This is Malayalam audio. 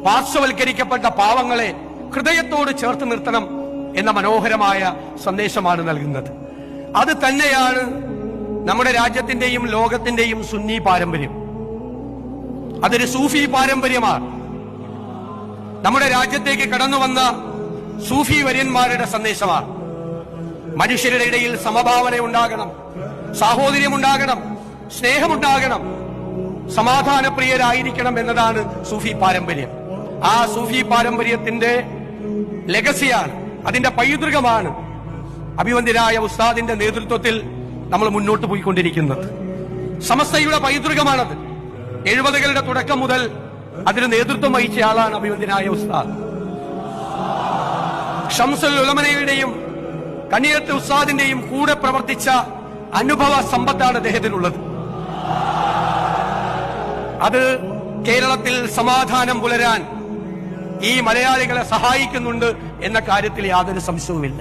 പാർശ്വവൽക്കരിക്കപ്പെട്ട പാവങ്ങളെ ഹൃദയത്തോട് ചേർത്ത് നിർത്തണം എന്ന മനോഹരമായ സന്ദേശമാണ് നൽകുന്നത്. അത് തന്നെയാണ് നമ്മുടെ രാജ്യത്തിന്റെയും ലോകത്തിന്റെയും സുന്നി പാരമ്പര്യം. അതൊരു സൂഫി പാരമ്പര്യമാണ്. നമ്മുടെ രാജ്യത്തേക്ക് കടന്നു വന്ന സൂഫി വര്യന്മാരുടെ സന്ദേശമാണ്. മനുഷ്യരുടെ ഇടയിൽ സമഭാവന ഉണ്ടാകണം, സാഹോദര്യമുണ്ടാകണം, സ്നേഹമുണ്ടാകണം, സമാധാനപ്രിയരായിരിക്കണം എന്നതാണ് സൂഫി പാരമ്പര്യം. ആ സൂഫി പാരമ്പര്യത്തിന്റെ ലെഗസിയാണ്, അതിന്റെ പൈതൃകമാണ് അഭിവന്ദ്യനായ ഉസ്താദിന്റെ നേതൃത്വത്തിൽ നമ്മൾ മുന്നോട്ട് പോയിക്കൊണ്ടിരിക്കുന്നത്. സമസ്തയുടെ പൈതൃകമാണത്. 70കളുടെ തുടക്കം മുതൽ അതിന് നേതൃത്വം വഹിച്ച ആളാണ് അഭിവന്ദ്യനായ ഉസ്താദ്. ഷംസുൽ ഉലമയുടെയും കനിയത്ത് ഉസ്താദിന്റെയും കൂടെ പ്രവർത്തിച്ച അനുഭവ സമ്പത്താണ് അദ്ദേഹത്തിനുള്ളത്. അത് കേരളത്തിൽ സമാധാനം പുലരാൻ ഈ മലയാളികളെ സഹായിക്കുന്നുണ്ട് എന്ന കാര്യത്തിൽ യാതൊരു സംശയവുമില്ല.